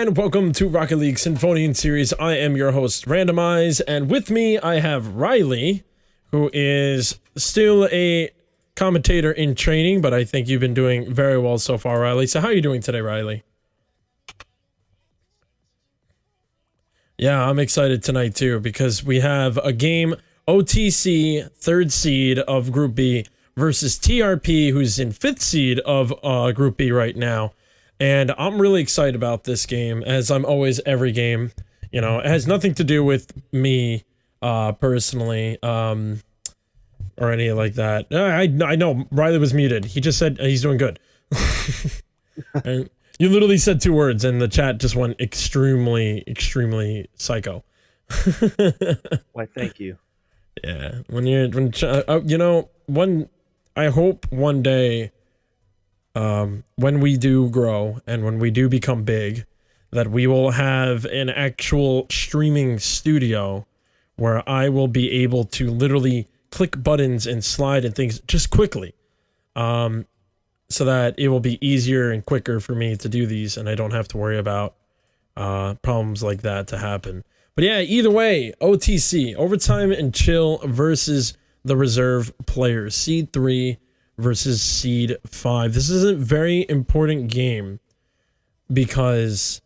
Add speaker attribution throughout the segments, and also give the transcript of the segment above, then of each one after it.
Speaker 1: and welcome to Rocket League Sinfonian series. I am your host, Randomize, and with me I have Riley, who is still a commentator in training, but I think you've been doing very well so far, Riley. So how are you doing today, Riley? Yeah, I'm excited tonight too, because we have a game, OTC, third seed of Group B, versus TRP, who's in fifth seed of Group B right now. And I'm really excited about this game, as I'm always every game. You know, it has nothing to do with me personally, or any like that. I know Riley was muted. He just said he's doing good. And you literally said two words, and the chat just went extremely psycho.
Speaker 2: Why, thank you.
Speaker 1: Yeah, I hope one day, when we do grow and when we do become big, that we will have an actual streaming studio where I will be able to literally click buttons and slide and things just quickly, so that it will be easier and quicker for me to do these, and I don't have to worry about problems like that to happen. But yeah, either way, OTC, Overtime and Chill versus the reserve players, Seed 3 versus Seed 5. This is a very important game because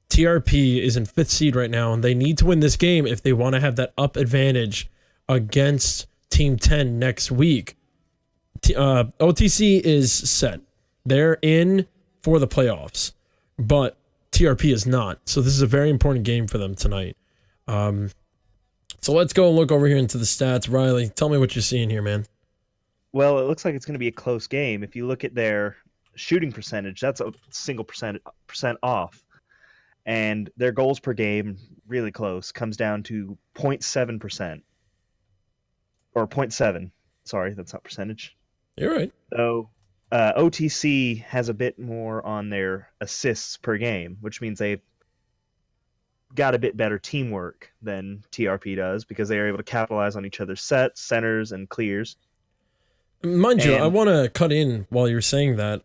Speaker 1: TRP is in 5th seed right now, and they need to win this game if they want to have that up advantage against Team 10 next week. OTC is set. They're in for the playoffs, but TRP is not. So this is a very important game for them tonight. So let's go look over here into the stats. Riley, tell me what you're seeing here, man.
Speaker 2: Well, it looks like it's going to be a close game. If you look at their shooting percentage, that's a single percent off. And their goals per game, really close, comes down to 0.7%. Or 0.7. Sorry, that's not percentage.
Speaker 1: You're right.
Speaker 2: So OTC has a bit more on their assists per game, which means they've got a bit better teamwork than TRP does, because they are able to capitalize on each other's sets, centers, and clears.
Speaker 1: Mind you, I want to cut in while you're saying that.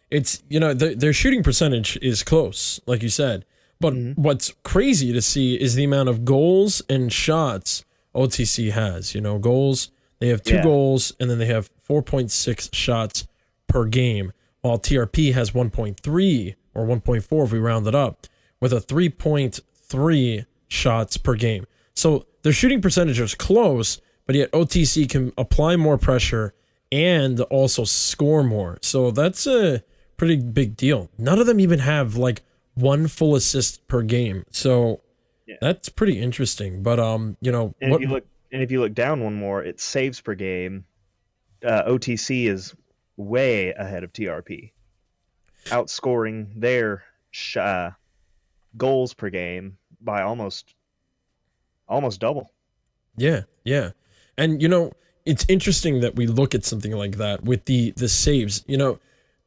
Speaker 1: It's, you know, their shooting percentage is close, like you said. But what's crazy to see is the amount of goals and shots OTC has. You know, goals, they have 2 goals, and then they have 4.6 shots per game, while TRP has 1.3 or 1.4 if we round it up, with a 3.3 shots per game. So their shooting percentage is close, but yet OTC can apply more pressure and also score more. So that's a pretty big deal. None of them even have like 1 full assist per game. So that's pretty interesting. But you know,
Speaker 2: and if you look down one more, it's saves per game. OTC is way ahead of TRP, outscoring their goals per game by almost double. Yeah.
Speaker 1: And you know, it's interesting that we look at something like that with the saves. You know,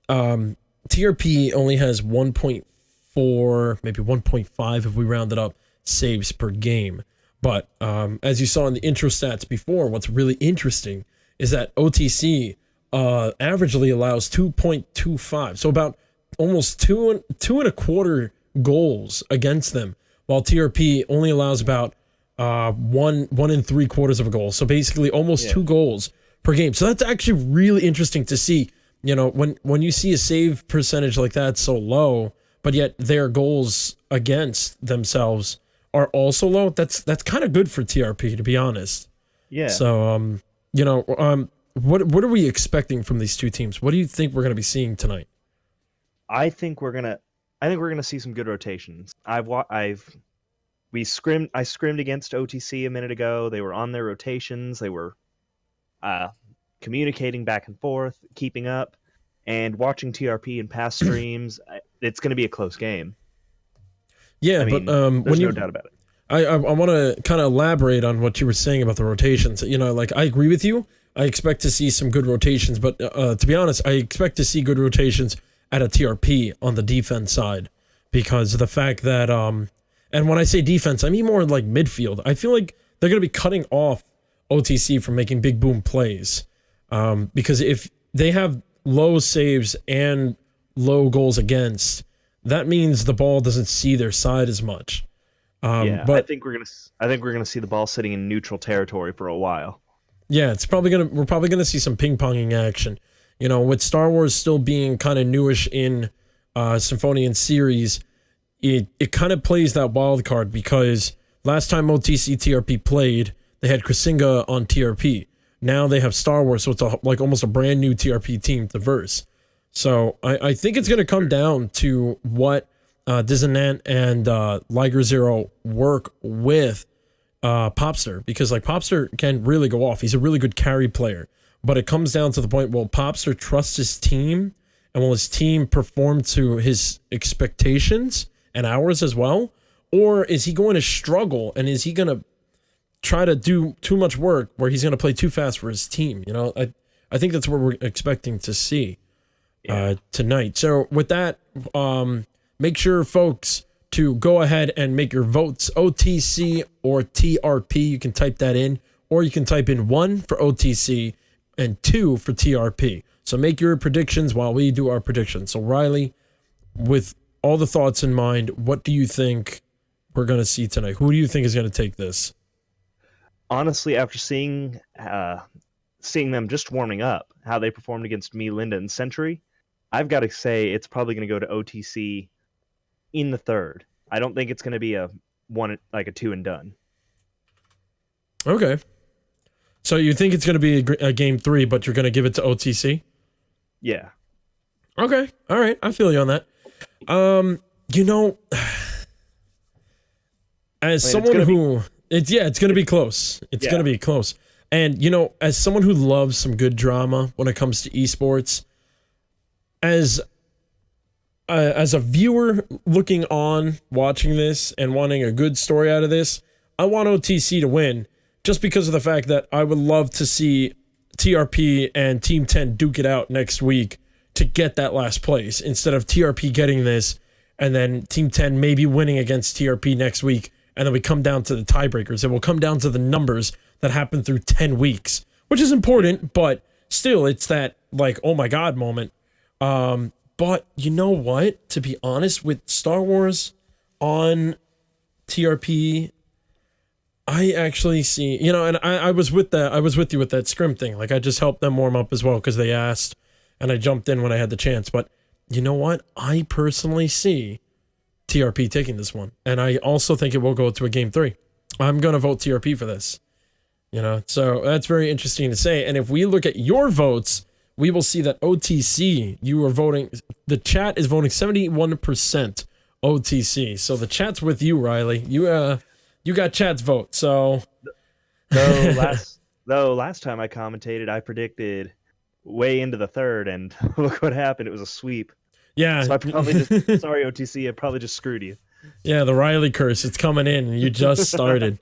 Speaker 1: TRP only has 1.4, maybe 1.5 if we round it up, saves per game. But as you saw in the intro stats before, what's really interesting is that OTC averagely allows 2.25, so about almost two and a quarter goals against them, while TRP only allows about 1 3/4 of a goal. So basically almost 2 goals per game. So that's actually really interesting to see. You know, when you see a save percentage like that so low, but yet their goals against themselves are also low, that's kind of good for TRP, to be honest. Yeah. So you know, what are we expecting from these two teams? What do you think we're going to be seeing tonight?
Speaker 2: I think we're gonna see some good rotations. I scrimmed against OTC a minute ago. They were on their rotations. They were communicating back and forth, keeping up, and watching TRP in past streams. It's going to be a close game.
Speaker 1: Yeah,
Speaker 2: I mean,
Speaker 1: but
Speaker 2: there's no doubt about it.
Speaker 1: I want to kind of elaborate on what you were saying about the rotations. You know, like, I agree with you. I expect to see some good rotations, but to be honest, I expect to see good rotations at a TRP on the defense side, because of the fact that and when I say defense, I mean more like midfield. I feel like they're going to be cutting off OTC from making big boom plays, because if they have low saves and low goals against, that means the ball doesn't see their side as much.
Speaker 2: Yeah,
Speaker 1: But
Speaker 2: I think we're gonna see the ball sitting in neutral territory for a while.
Speaker 1: yeah, we're probably gonna see some ping ponging action. You know, with Star Wars still being kind of newish in Sinfonian series, it kind of plays that wild card because last time OTC TRP played, they had Krasinga on TRP. Now they have Star Wars, so it's like almost a brand new TRP team to verse. So I think it's going to come down to what Dissonant and Liger Zero work with Popster, because like Popster can really go off. He's a really good carry player, but it comes down to the point, will Popster trust his team, and will his team perform to his expectations and ours as well? Or is he going to struggle, and is he going to try to do too much work where he's going to play too fast for his team? You know, I think that's what we're expecting to see tonight. So with that, make sure, folks, to go ahead and make your votes, OTC or TRP. You can type that in, or you can type in 1 for OTC and 2 for TRP. So make your predictions while we do our predictions. So Riley, with all the thoughts in mind, what do you think we're going to see tonight? Who do you think is going to take this?
Speaker 2: Honestly, after seeing them just warming up, how they performed against me, Linda, and Century, I've got to say it's probably going to go to OTC in the third. I don't think it's going to be a 2 and done.
Speaker 1: Okay. So you think it's going to be a game 3, but you're going to give it to OTC?
Speaker 2: Yeah.
Speaker 1: Okay. All right. I feel you on that. You know, as someone who... it's going to be close. It's going to be close. And, you know, as someone who loves some good drama when it comes to esports, as a viewer looking on, watching this, and wanting a good story out of this, I want OTC to win, just because of the fact that I would love to see TRP and Team 10 duke it out next week to get that last place, instead of TRP getting this, and then Team 10 maybe winning against TRP next week, and then we come down to the tiebreakers. It will come down to the numbers that happen through 10 weeks, which is important, but still, it's that, like, oh my god moment. But you know what? To be honest, with Star Wars on TRP, I actually see, you know, and I was with you with that scrim thing. Like, I just helped them warm up as well because they asked, and I jumped in when I had the chance. But you know what? I personally see TRP taking this one, and I also think it will go to a game 3. I'm gonna vote TRP for this. You know, so that's very interesting to say. And if we look at your votes, we will see that OTC, you are voting, the chat is voting 71% OTC. So the chat's with you, Riley. You got chat's vote. So
Speaker 2: though last time I commentated, I predicted way into the third, and look what happened. It was a sweep.
Speaker 1: Yeah.
Speaker 2: So I probably just sorry OTC, I probably just screwed you.
Speaker 1: Yeah, the Riley curse, it's coming in, and you just started.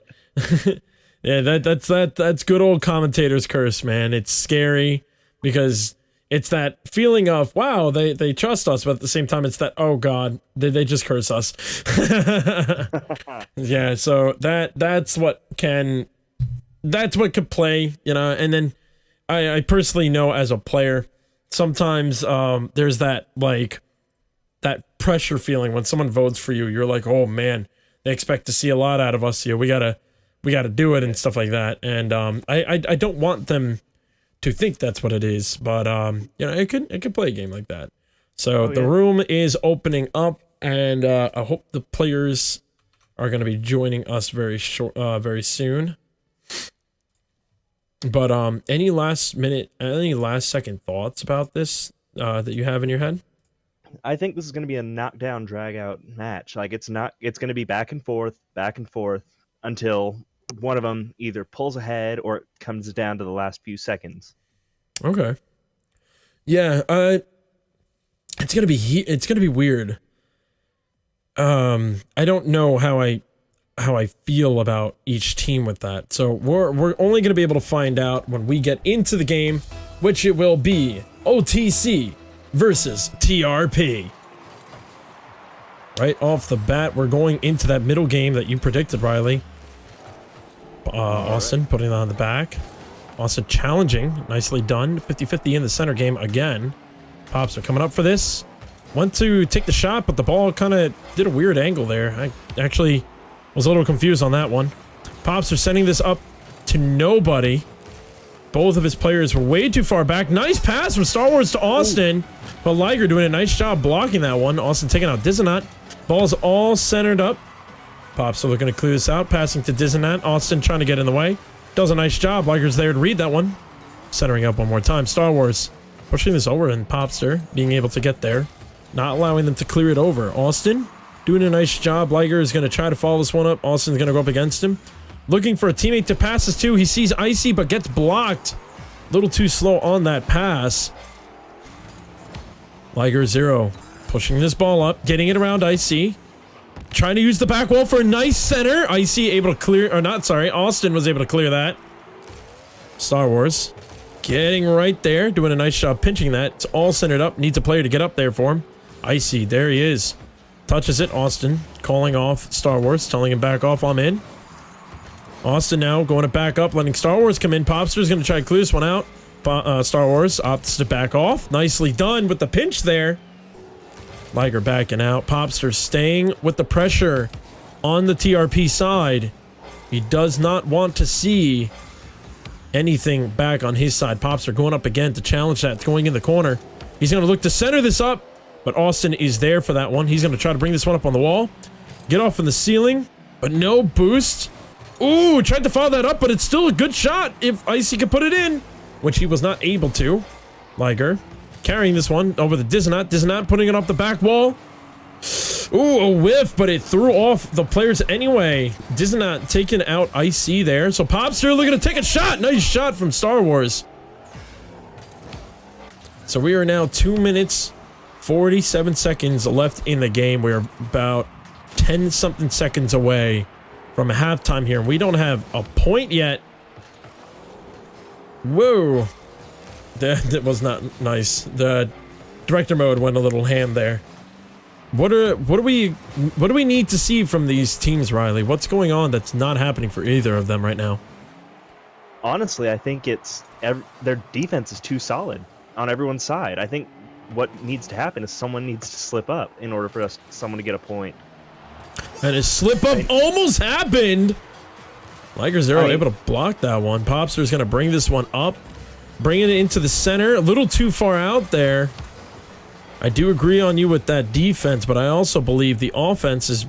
Speaker 1: Yeah, that's good old commentator's curse, man. It's scary because it's that feeling of, wow, they trust us, but at the same time it's that, oh god, they just curse us. Yeah, so that's what could play, you know. And then I personally know, as a player, sometimes there's that, like, that pressure feeling when someone votes for you. You're like, oh man, they expect to see a lot out of us here. We gotta do it and stuff like that. And I don't want them to think that's what it is, but you know, it could play a game like that. So the room is opening up, and I hope the players are going to be joining us very soon. But any last second thoughts about this that you have in your head?
Speaker 2: I think this is going to be a knockdown, drag out match. Like, it's going to be back and forth until one of them either pulls ahead or it comes down to the last few seconds.
Speaker 1: Okay. Yeah, it's gonna be weird. I don't know how I feel about each team with that. So we're only gonna be able to find out when we get into the game, which it will be OTC versus TRP. Right off the bat, we're going into that middle game that you predicted, Riley. Austin putting it on the back. Austin challenging. Nicely done. 50-50 in the center game again. Pops are coming up for this. went to take the shot, but the ball kind of did a weird angle there. I actually was a little confused on that one. Pops are sending this up to nobody. Both of his players were way too far back. Nice pass from Star Wars to Austin. But Liger doing a nice job blocking that one. Austin taking out Dizanat. Ball's all centered up. Pops are looking to clear this out. Passing to Dizanat. Austin trying to get in the way. Does a nice job. Liger's there to read that one. Centering up one more time. Star Wars pushing this over, and Popster being able to get there. Not allowing them to clear it over. Austin doing a nice job. Liger is going to try to follow this one up. Austin's going to go up against him. Looking for a teammate to pass this to. He sees Icy, but gets blocked. A little too slow on that pass. Liger 0. Pushing this ball up. Getting it around Icy. Trying to use the back wall for a nice center. Icy able to clear, or not, sorry. Austin was able to clear that. Star Wars getting right there. Doing a nice job pinching that. It's all centered up. Needs a player to get up there for him. Icy, there he is. Touches it. Austin calling off Star Wars. Telling him back off. I'm in. Austin now going to back up, letting Star Wars come in. Popster's going to try to clear this one out. Star Wars opts to back off. Nicely done with the pinch there. Liger backing out. Popster staying with the pressure on the TRP side. He does not want to see anything back on his side. Popster going up again to challenge that. It's going in the corner. He's going to look to center this up, but Austin is there for that one. He's going to try to bring this one up on the wall. Get off in the ceiling, but no boost. Ooh, tried to follow that up, but it's still a good shot if Icy could put it in, which he was not able to. Liger carrying this one over the Dizanat. Dizanat putting it off the back wall. Ooh, a whiff, but it threw off the players anyway. Dizanat taking out Icy there. So Popster looking to take a shot. Nice shot from Star Wars. So we are now 2 minutes, 47 seconds left in the game. We are about 10-something seconds away from halftime here. We don't have a point yet. Whoa. That was not nice. The director mode went a little ham there. What do we need to see from these teams, Riley? What's going on that's not happening for either of them right now?
Speaker 2: Honestly, I think it's their defense is too solid on everyone's side. I think what needs to happen is someone needs to slip up in order for someone to get a point.
Speaker 1: And his slip up almost happened. Liger 0 able to block that one. Popster's going to bring this one up. Bringing it into the center. A little too far out there. I do agree on you with that defense, but I also believe the offense is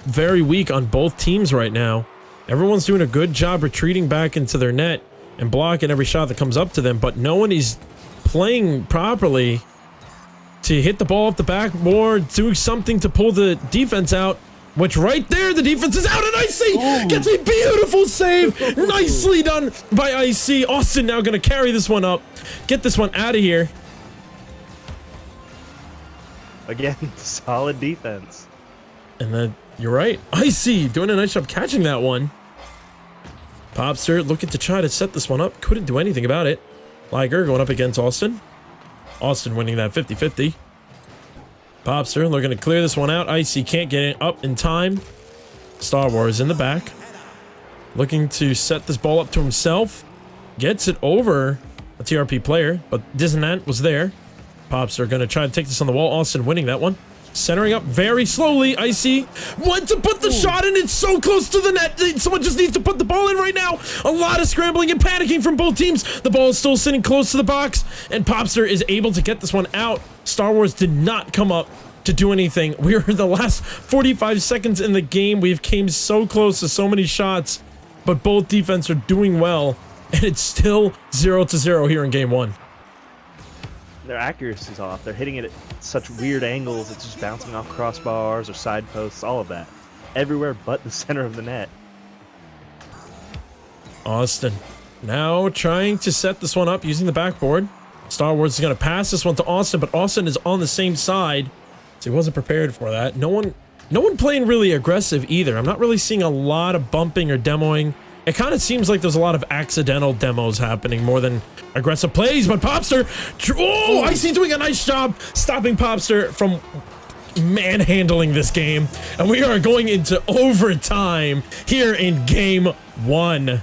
Speaker 1: very weak on both teams right now. Everyone's doing a good job retreating back into their net and blocking every shot that comes up to them, but no one is playing properly to hit the ball off the backboard, do something to pull the defense out. Which right there, the defense is out, and Icy gets a beautiful save. Nicely done by Icy. Austin now going to carry this one up. Get this one out of here.
Speaker 2: Again, solid defense.
Speaker 1: And then, you're right. Icy doing a nice job catching that one. Popster looking to try to set this one up. Couldn't do anything about it. Liger going up against Austin. Austin winning that 50-50. Popster looking to clear this one out. Icy can't get it up in time. Star Wars in the back. Looking to set this ball up to himself. Gets it over a TRP player, but Dizanant was there. Popster going to try to take this on the wall. Austin winning that one. Centering up very slowly. Icy went to put the shot in. It's so close to the net. Someone just needs to put the ball in right now. A lot of scrambling and panicking from both teams. The ball is still sitting close to the box, and Popster is able to get this one out. Star Wars did not come up to do anything. We are in the last 45 seconds in the game. We've came so close to so many shots, but both defense are doing well, and it's still 0-0 here in game one.
Speaker 2: Their accuracy's off. They're hitting it at such weird angles. It's just bouncing off crossbars or side posts, all of that. Everywhere but the center of the net.
Speaker 1: Austin now trying to set this one up using the backboard. Star Wars is going to pass this one to Austin, but Austin is on the same side, so he wasn't prepared for that. No one playing really aggressive either. I'm not really seeing a lot of bumping or demoing. It kind of seems like there's a lot of accidental demos happening more than aggressive plays, but Popster, oh, Icy doing a nice job stopping Popster from manhandling this game, and we are going into overtime here in game one.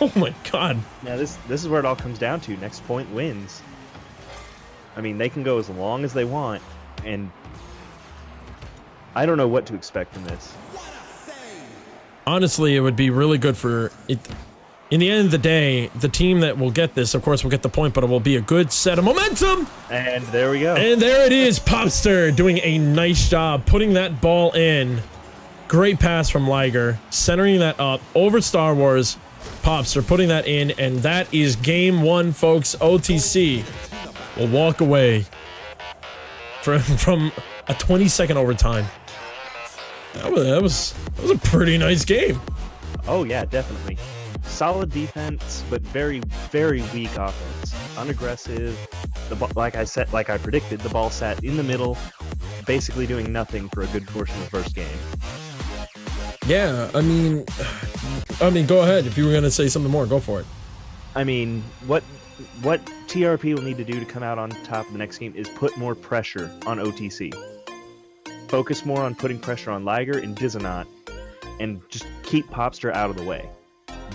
Speaker 1: Oh my god.
Speaker 2: Yeah, this is where it all comes down to. Next point wins. I mean, they can go as long as they want. and I don't know what to expect from this.
Speaker 1: Honestly, it would be really good for it. In the end of the day, the team that will get this, of course, will get the point, but it will be a good set of momentum.
Speaker 2: And there we go.
Speaker 1: And there it is, Popster doing a nice job putting that ball in. Great pass from Liger, centering that up over Star Wars. Popster putting that in, and that is game one, folks. OTC will walk away from a 20-second overtime. That was a pretty nice game.
Speaker 2: Oh yeah, definitely. Solid defense, but very, very weak offense. Unaggressive. Like I predicted, the ball sat in the middle, basically doing nothing for a good portion of the first game.
Speaker 1: Yeah, I mean, go ahead. If you were gonna say something more, go for it.
Speaker 2: I mean, what TRP will need to do to come out on top of the next game is put more pressure on OTC. Focus more on putting pressure on Liger and Dizanot, and just keep Popster out of the way.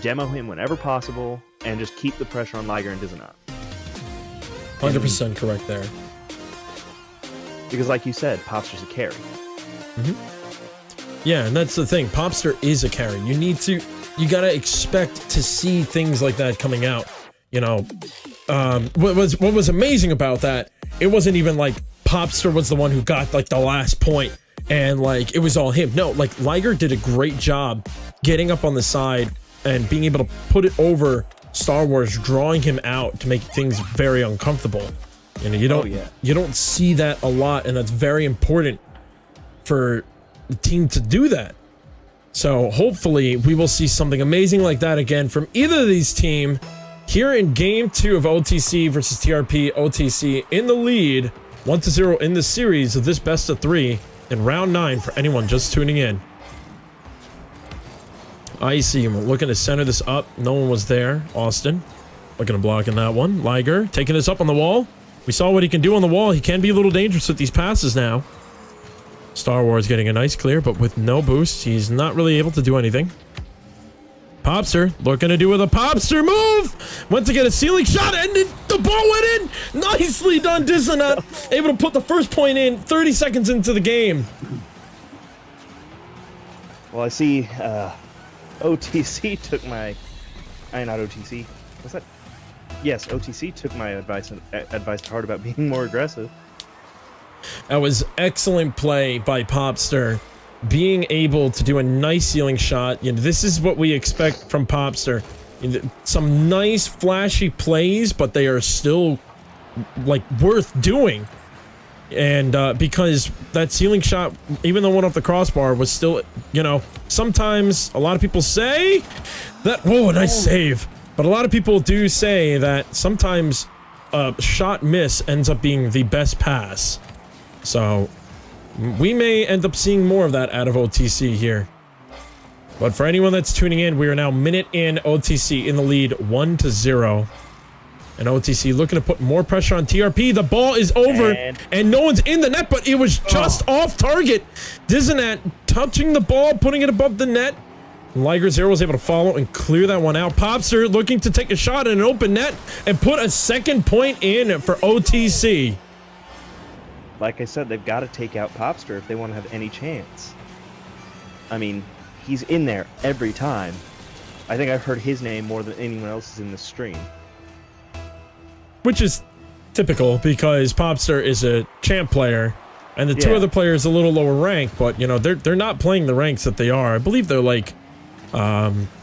Speaker 2: Demo him whenever possible, and just keep the pressure on Liger and Dizanot.
Speaker 1: 100% correct there.
Speaker 2: Because like you said, Popster's a carry.
Speaker 1: Yeah, and that's the thing. Popster is a carry. You gotta expect to see things like that coming out. You know, what was amazing about that, it wasn't even like Popster was the one who got like the last point and like it was all him. No, like Liger did a great job getting up on the side and being able to put it over Star Wars, drawing him out to make things very uncomfortable. You know, you don't see that a lot, and that's very important for the team to do that. So hopefully we will see something amazing like that again from either of these teams here in game 2 of OTC versus TRP. OTC in the lead 1-0 in the series of this best of 3 in round 9 for anyone just tuning in. Icy looking to center this up. No one was there. Austin looking to block in that one. Liger taking this up on the wall. We saw what he can do on the wall. He can be a little dangerous with these passes now. Star Wars getting a nice clear, but with no boost, he's not really able to do anything. Popster looking to do with a Popster move. Went to get a ceiling shot, and the ball went in. Nicely done, Dizanot. Able to put the first point in 30 seconds into the game.
Speaker 2: Well, I see OTC took my... not OTC. What's that? Yes, OTC took my advice to heart about being more aggressive.
Speaker 1: That was excellent play by Popster. Being able to do a nice ceiling shot. You know, this is what we expect from Popster. Some nice flashy plays, but they are still like worth doing. And because that ceiling shot, even though it went off the crossbar, was still, you know, sometimes a lot of people say that, whoa, nice save. But a lot of people do say that sometimes a shot miss ends up being the best pass. So we may end up seeing more of that out of OTC here. But for anyone that's tuning in, we are now minute in. OTC in the lead 1-0. And OTC looking to put more pressure on TRP. The ball is over, and no one's in the net, but it was just off target. Dizanot touching the ball, putting it above the net. Liger Zero was able to follow and clear that one out. Popster looking to take a shot in an open net and put a second point in for OTC.
Speaker 2: Like I said, they've got to take out Popster if they want to have any chance. I mean, he's in there every time. I think I've heard his name more than anyone else's in this stream.
Speaker 1: Which is typical because Popster is a champ player, and the two other players a little lower ranked, but you know, they're not playing the ranks that they are. I believe they're like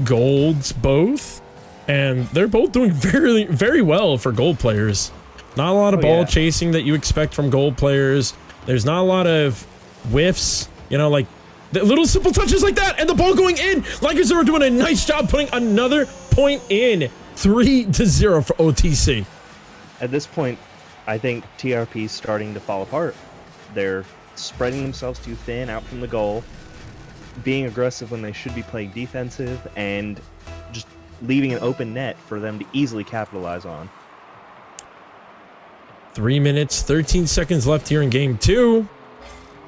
Speaker 1: golds both, and they're both doing very, very well for gold players. Not a lot of ball chasing that you expect from gold players. There's not a lot of whiffs, you know, like the little simple touches like that, and the ball going in. Lakers are doing a nice job putting another point in. 3-0 for OTC.
Speaker 2: At this point, I think TRP is starting to fall apart. They're spreading themselves too thin out from the goal, being aggressive when they should be playing defensive, and just leaving an open net for them to easily capitalize on.
Speaker 1: 3 minutes, 13 seconds left here in game 2.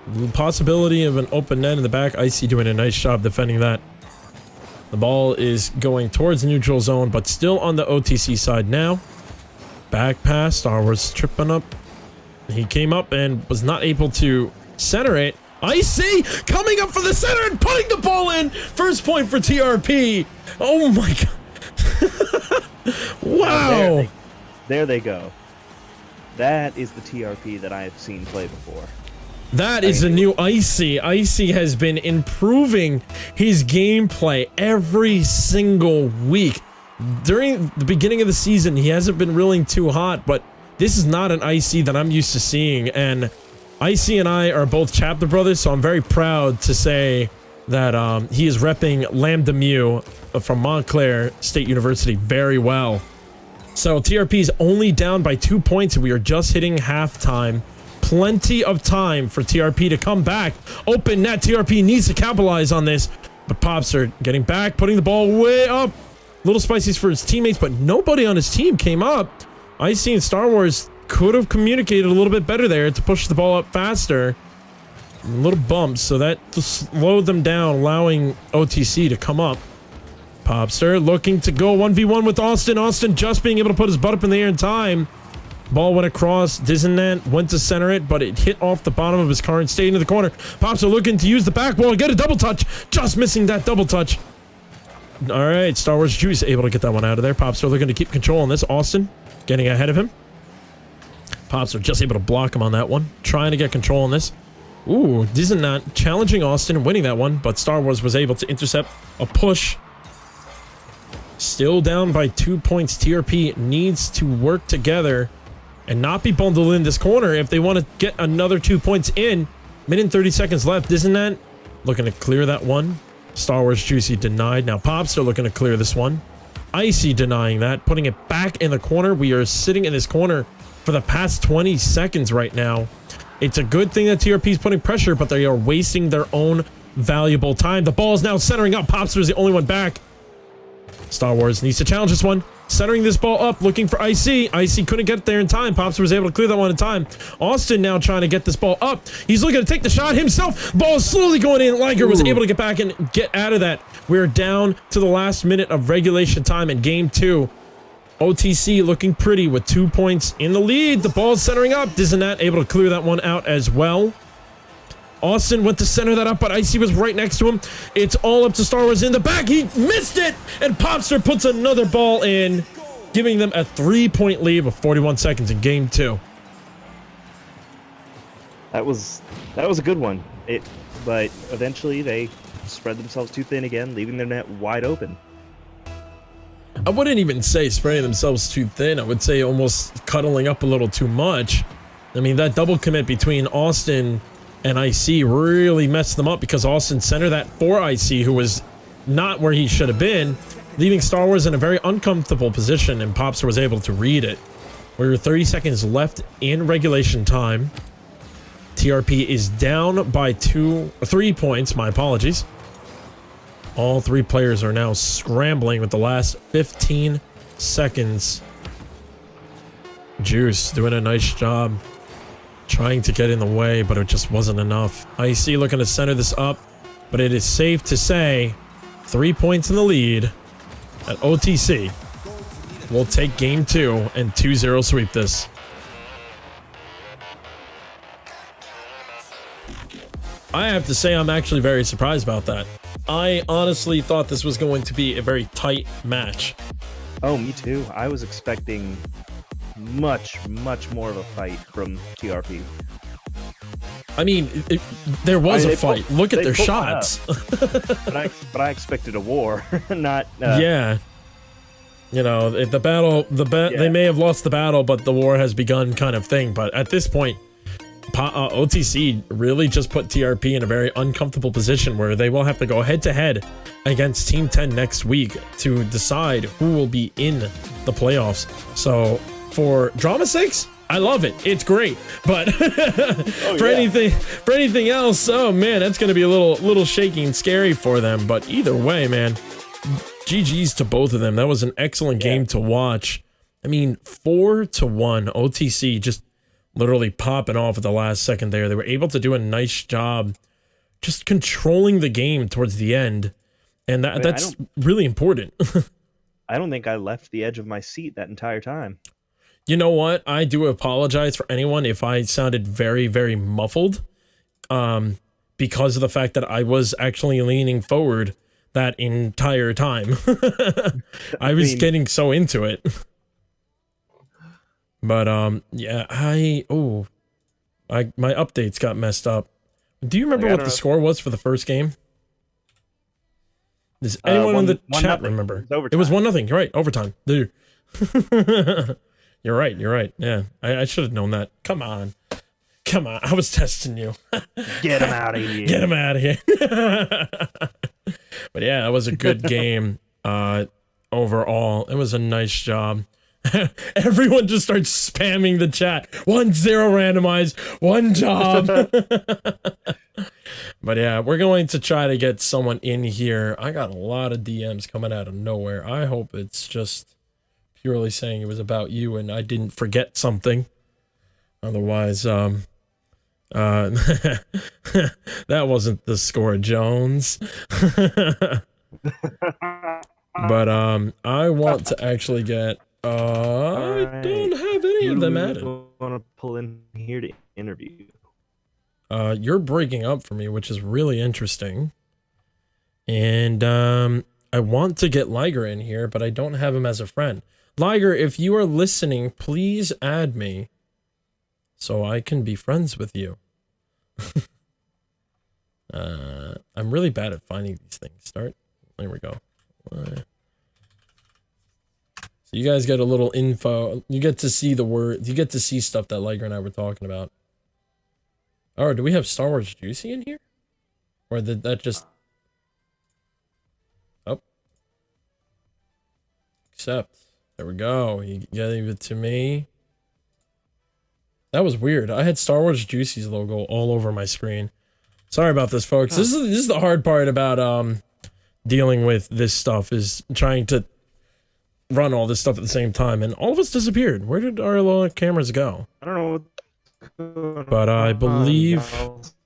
Speaker 1: The possibility of an open net in the back. Icy doing a nice job defending that. The ball is going towards the neutral zone, but still on the OTC side now. Back pass, Star Wars tripping up He came up and was not able to center it. Icy coming up for the center and putting the ball in. First point for TRP. Oh my god. Wow.
Speaker 2: There they go. That is the TRP that I have seen play before.
Speaker 1: That is the new Icy. Icy has been improving his gameplay every single week. During the beginning of the season, he hasn't been reeling too hot, but this is not an Icy that I'm used to seeing. And Icy and I are both chapter brothers, so I'm very proud to say that he is repping Lambda Mu from Montclair State University very well. So TRP is only down by 2 points, and we are just hitting halftime. Plenty of time for TRP to come back. Open net. TRP needs to capitalize on this. But Pops are getting back, putting the ball way up. Little spices for his teammates, but nobody on his team came up. Icy and Star Wars could have communicated a little bit better there to push the ball up faster. Little bumps, so that slowed them down, allowing OTC to come up. Popster looking to go 1v1 with Austin. Austin just being able to put his butt up in the air in time. Ball went across. Disneyland went to center it, but it hit off the bottom of his car and stayed into the corner. Popster looking to use the back wall and get a double touch. Just missing that double touch. All right, Star Wars Juice able to get that one out of there. Popster looking to keep control on this. Austin getting ahead of him. Popster just able to block him on that one. Trying to get control on this. Ooh, Disneyland challenging Austin, winning that one, but Star Wars was able to intercept a push. Still down by 2 points. TRP needs to work together and not be bundled in this corner if they want to get another 2 points in. Minute and 30 seconds left. Disneyland looking to clear that one. Star Wars Juicy denied. Now Pops are looking to clear this one. Icy denying that, putting it back in the corner. We are sitting in this corner for the past 20 seconds right now. It's a good thing that TRP is putting pressure, but they are wasting their own valuable time. The ball is now centering up. Popster is the only one back. Star Wars needs to challenge this one. Centering this ball up, looking for Icy. Icy couldn't get there in time. Popster was able to clear that one in time. Austin now trying to get this ball up. He's looking to take the shot himself. Ball is slowly going in. Liger was able to get back and get out of that. We're down to the last minute of regulation time in game 2. OTC looking pretty with 2 points in the lead. The ball is centering up. Disneyland able to clear that one out as well. Austin went to center that up, but Icy was right next to him. It's all up to Star Wars in the back. He missed it, and Popster puts another ball in, giving them a 3-point lead with 41 seconds in game 2.
Speaker 2: That was a good one. But eventually they spread themselves too thin again, leaving their net wide open.
Speaker 1: I wouldn't even say spreading themselves too thin. I would say almost cuddling up a little too much. I mean, that double commit between Austin and IC really messed them up because Austin centered that for IC, who was not where he should have been, leaving Star Wars in a very uncomfortable position, and Popster was able to read it. We were 30 seconds left in regulation time. TRP is down by 3 points, my apologies. All 3 players are now scrambling with the last 15 seconds. Juice doing a nice job trying to get in the way, but it just wasn't enough. IC looking to center this up, but it is safe to say 3 points in the lead at OTC. We'll take game 2 and 2-0 sweep this. I have to say I'm actually very surprised about that. I honestly thought this was going to be a very tight match.
Speaker 2: Oh, me too. I was expecting much more of a fight from TRP.
Speaker 1: I mean, there was a fight. Look at their shots.
Speaker 2: but I expected a war, not.
Speaker 1: Yeah. You know, the battle.
Speaker 2: Yeah.
Speaker 1: They may have lost the battle, but the war has begun, kind of thing. But at this point, OTC really just put TRP in a very uncomfortable position where they will have to go head-to-head against Team 10 next week to decide who will be in the playoffs. So for drama's sakes, I love it. It's great. But for anything else, oh man, that's going to be a little shaky and scary for them. But either way, man, GG's to both of them. That was an excellent game to watch. I mean, 4-1 OTC just literally popping off at the last second there. They were able to do a nice job just controlling the game towards the end. And that's really important.
Speaker 2: I don't think I left the edge of my seat that entire time.
Speaker 1: You know what? I do apologize for anyone if I sounded very, very muffled, because of the fact that I was actually leaning forward that entire time. I was getting so into it. But yeah, my updates got messed up. Do you remember what the score was for the first game? Does anyone in the chat remember? It was 1-0. You're right, overtime. Dude. You're right. Yeah, I should have known that. Come on, I was testing you.
Speaker 2: Get him out of here.
Speaker 1: Get him out of here. But yeah, that was a good game. Overall, it was a nice job. Everyone just starts spamming the chat. 1-0 randomized. One job. But yeah, we're going to try to get someone in here. I got a lot of DMs coming out of nowhere. I hope it's just purely saying it was about you and I didn't forget something. Otherwise, that wasn't the score, Jones. But I want to actually get I don't have any of them added.
Speaker 2: Want to pull in here to interview?
Speaker 1: You're breaking up for me, which is really interesting. And I want to get Liger in here, but I don't have him as a friend. Liger, if you are listening, please add me so I can be friends with you. I'm really bad at finding these things. Start. There we go. So you guys get a little info. You get to see the word. You get to see stuff that Liger and I were talking about. Oh, do we have Star Wars Juicy in here? Or did that just... Oh. Accept. There we go. You gave it to me. That was weird. I had Star Wars Juicy's logo all over my screen. Sorry about this, folks. This is the hard part about dealing with this stuff, is trying to run all this stuff at the same time, and all of us disappeared. Where did our little cameras go?
Speaker 2: I don't know.
Speaker 1: But I believe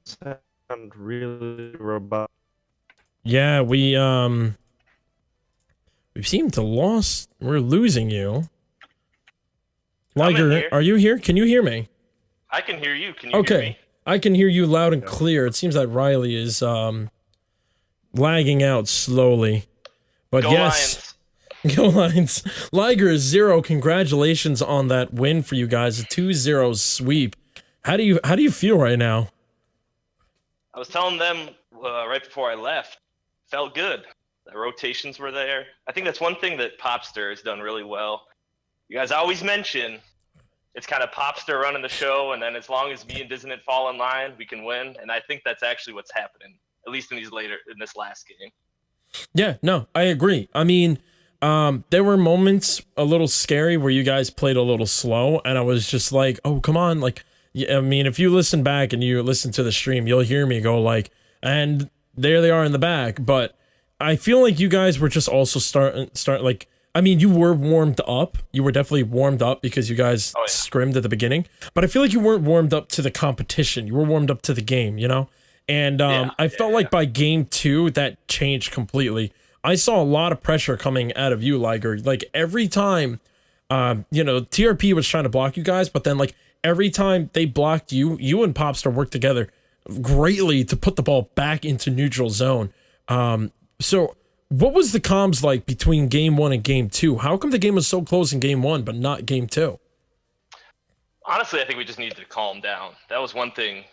Speaker 2: sound really robot.
Speaker 1: Yeah, we seem to lost. We're losing you. Liger, are you here? Can you hear me?
Speaker 3: I can hear you. Can you hear me?
Speaker 1: I can hear you loud and clear. It seems that Riley is lagging out slowly. But
Speaker 3: Go
Speaker 1: yes. Lions. Go Lions. Liger is 0. Congratulations on that win for you guys. A 2-0 sweep. How do you feel right now?
Speaker 3: I was telling them right before I left, felt good. The rotations were there. I think that's one thing that Popster has done really well. You guys always mention it's kind of Popster running the show, and then as long as me and Dissonant fall in line, we can win. And I think that's actually what's happening, at least in this last game.
Speaker 1: Yeah, no, I agree. I mean, there were moments a little scary where you guys played a little slow, and I was just like, oh, come on. Like, I mean, if you listen back and you listen to the stream, you'll hear me go like, and there they are in the back. But I feel like you guys were just also start like, I mean, you were warmed up. You were definitely warmed up because you guys scrimmed at the beginning. But I feel like you weren't warmed up to the competition. You were warmed up to the game, you know? And I felt like by game 2, that changed completely. I saw a lot of pressure coming out of you, Liger. Like, every time, you know, TRP was trying to block you guys, but then, like, every time they blocked you, you and Popstar worked together greatly to put the ball back into neutral zone. So what was the comms like between game 1 and game 2? How come the game was so close in game 1, but not game 2?
Speaker 3: Honestly, I think we just needed to calm down. That was one thing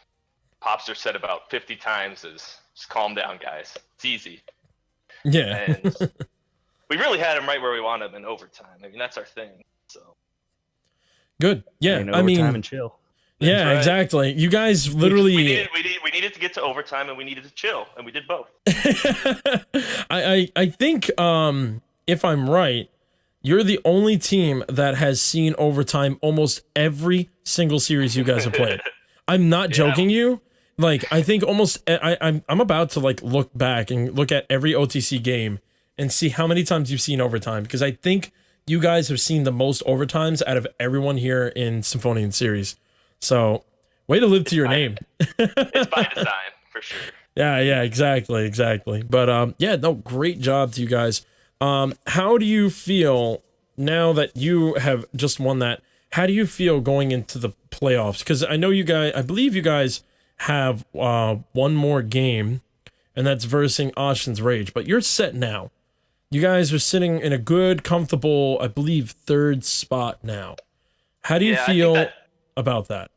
Speaker 3: Popster said about 50 times is just calm down, guys. It's easy.
Speaker 1: Yeah.
Speaker 3: And we really had him right where we wanted him in overtime. I mean, that's our thing. So
Speaker 1: good. Yeah. I mean,
Speaker 2: overtime and chill.
Speaker 1: Yeah, right. Exactly. You guys literally
Speaker 3: we needed to get to overtime, and we needed to chill, and we did both.
Speaker 1: I think if I'm right, you're the only team that has seen overtime almost every single series you guys have played. I'm not joking you. Like, I think almost I'm about to like look back and look at every OTC game and see how many times you've seen overtime, because I think you guys have seen the most overtimes out of everyone here in Sinfonian series. So, way to live to your name.
Speaker 3: It's by design, for sure.
Speaker 1: Yeah, exactly. But yeah, no, great job to you guys. How do you feel now that you have just won that how do you feel going into the playoffs? Because I know I believe you guys have one more game, and that's versing Ocean's Rage, but you're set now. You guys are sitting in a good, comfortable, I believe, third spot now. How do you feel about that?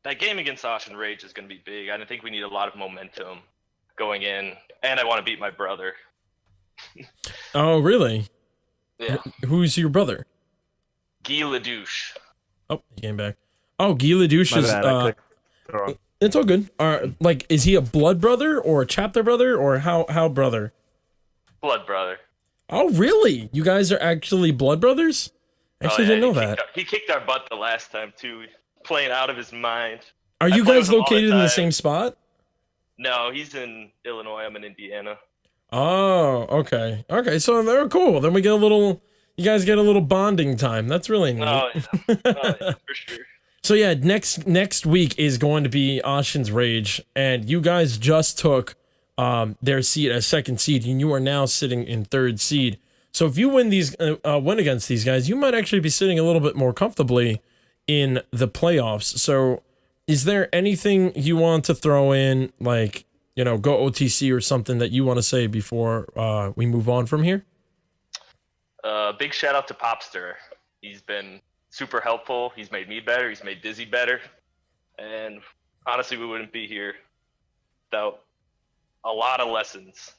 Speaker 3: That game against Ocean Rage is going to be big. I think we need a lot of momentum going in, and I want to beat my brother.
Speaker 1: Oh, really?
Speaker 3: Yeah.
Speaker 1: Who's your brother?
Speaker 3: Guy Ledouche.
Speaker 1: Oh, he came back. Oh, Guy Ledouche is... it's all good. Like, is he a blood brother or a chapter brother or how brother?
Speaker 3: Blood brother.
Speaker 1: Oh, really? You guys are actually blood brothers? Actually, didn't know that.
Speaker 3: He kicked our butt the last time, too. Playing out of his mind.
Speaker 1: Are you guys located in the same spot?
Speaker 3: No, he's in Illinois. I'm in Indiana.
Speaker 1: Oh, okay. Okay, so they're cool. Then you guys get a little bonding time. That's really neat.
Speaker 3: Oh, yeah, for sure.
Speaker 1: So yeah, next week is going to be Ocean's Rage, and you guys just took their seat as second seed, and you are now sitting in third seed. So if you win against these guys, you might actually be sitting a little bit more comfortably in the playoffs. So is there anything you want to throw in, like, go OTC or something that you want to say before we move on from here?
Speaker 3: Big shout out to Popster. He's been super helpful. He's made me better. He's made Dizzy better. And honestly, we wouldn't be here without a lot of lessons.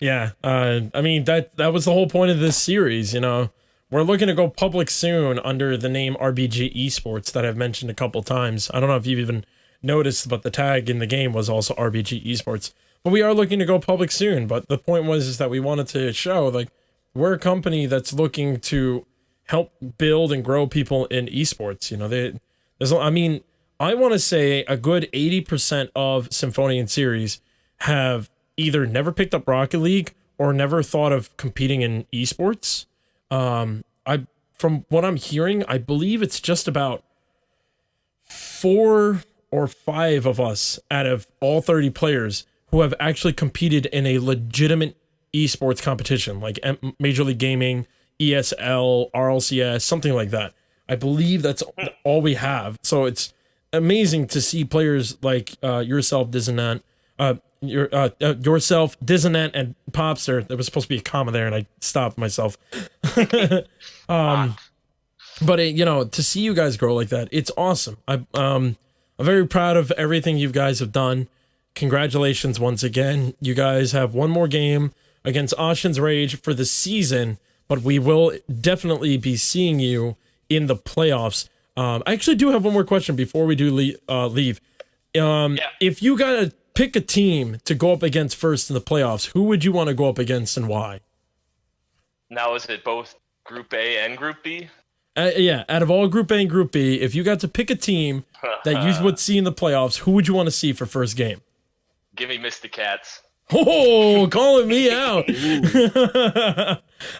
Speaker 1: Yeah, I mean, that was the whole point of this series, We're looking to go public soon under the name RBG Esports that I've mentioned a couple times. I don't know if you've even noticed, but the tag in the game was also RBG Esports. But we are looking to go public soon. But the point is that we wanted to show, like, we're a company that's looking to help build and grow people in esports. I want to say a good 80% of Sinfonian series have either never picked up Rocket League or never thought of competing in esports. From what I'm hearing, I believe it's just about 4 or 5 of us out of all 30 players who have actually competed in a legitimate esports competition, like Major League Gaming, ESL, RLCS, something like that. I believe that's all we have. So it's amazing to see players like yourself, Dissonant, yourself, Dissonant, and Popster. There was supposed to be a comma there, and I stopped myself. But to see you guys grow like that, it's awesome. I'm very proud of everything you guys have done. Congratulations once again. You guys have one more game against Ocean's Rage for the season, but we will definitely be seeing you in the playoffs. I actually do have one more question before we do leave. If you gotta pick a team to go up against first in the playoffs, who would you want to go up against and why?
Speaker 3: Now, is it both Group A and Group B?
Speaker 1: Yeah, out of all Group A and Group B, if you got to pick a team that you would see in the playoffs, who would you want to see for first game?
Speaker 3: Give me Mr. Cats.
Speaker 1: Oh, calling me out.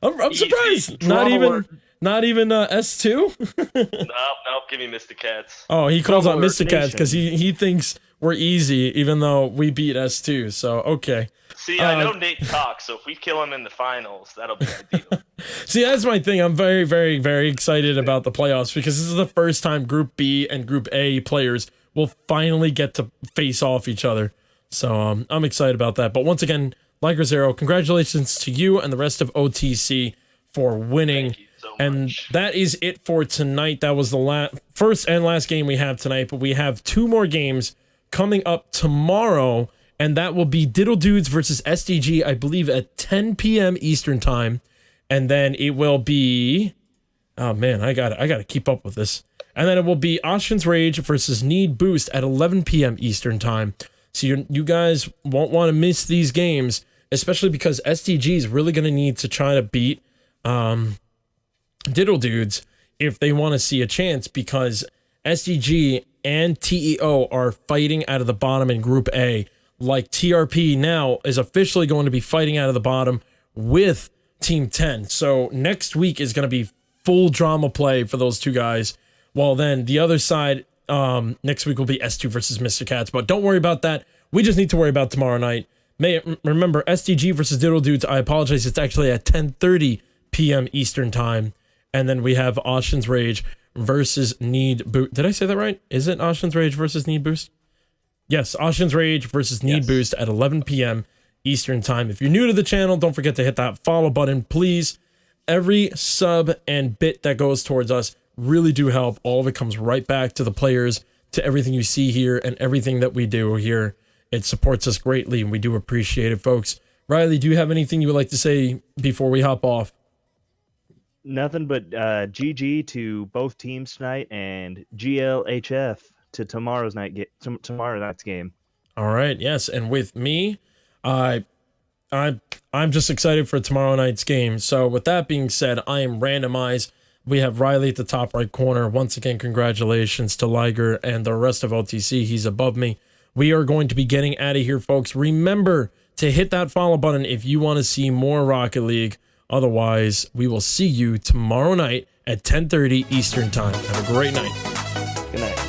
Speaker 1: I'm surprised. Not even S2?
Speaker 3: No, give me Mr. Cats.
Speaker 1: Oh, he calls out Mr. Cats because he thinks we're easy, even though we beat S2. So, okay.
Speaker 3: See, I know Nate talks, so if we kill him in the finals, that'll be ideal.
Speaker 1: See, that's my thing. I'm very, very, very excited about the playoffs because this is the first time Group B and Group A players will finally get to face off each other. So I'm excited about that. But once again, Liger Zero, congratulations to you and the rest of OTC for winning.
Speaker 3: Thank you so much.
Speaker 1: And that is it for tonight. That was the first and last game we have tonight, but we have 2 more games coming up tomorrow, and that will be Diddle Dudes versus SDG, I believe, at 10 p.m. Eastern time. And then it will be... Oh, man, I gotta keep up with this. And then it will be Ocean's Rage versus Need Boost at 11 p.m. Eastern time. So you guys won't want to miss these games, especially because SDG is really going to need to try to beat Diddle Dudes if they want to see a chance, because SDG and TEO are fighting out of the bottom in Group A, like TRP now is officially going to be fighting out of the bottom with Team 10. So next week is going to be full drama play for those two guys. Well, then the other side... next week will be S2 versus Mr. Cats, but don't worry about that. We just need to worry about tomorrow night. Remember, SDG versus Diddle Dudes, I apologize, it's actually at 10:30 p.m. Eastern time. And then we have Ocean's Rage versus Need Boost. Did I say that right? Is it Ocean's Rage versus Need Boost? Yes, Ocean's Rage versus Need Boost at 11 p.m. Eastern Time. If you're new to the channel, don't forget to hit that follow button, please. Every sub and bit that goes towards us really do help. All of it comes right back to the players, to everything you see here and everything that we do here. It supports us greatly, and we do appreciate it, folks. Riley, do you have anything you would like to say before we hop off?
Speaker 2: Nothing but GG to both teams tonight, and GLHF to tomorrow's night's game.
Speaker 1: All right, yes, and with me, I'm just excited for tomorrow night's game. So with that being said, I am randomized. We have Riley at the top right corner. Once again, congratulations to Liger and the rest of OTC. He's above me. We are going to be getting out of here, folks. Remember to hit that follow button if you want to see more Rocket League. Otherwise, we will see you tomorrow night at 10:30 Eastern Time. Have a great night.
Speaker 2: Good night.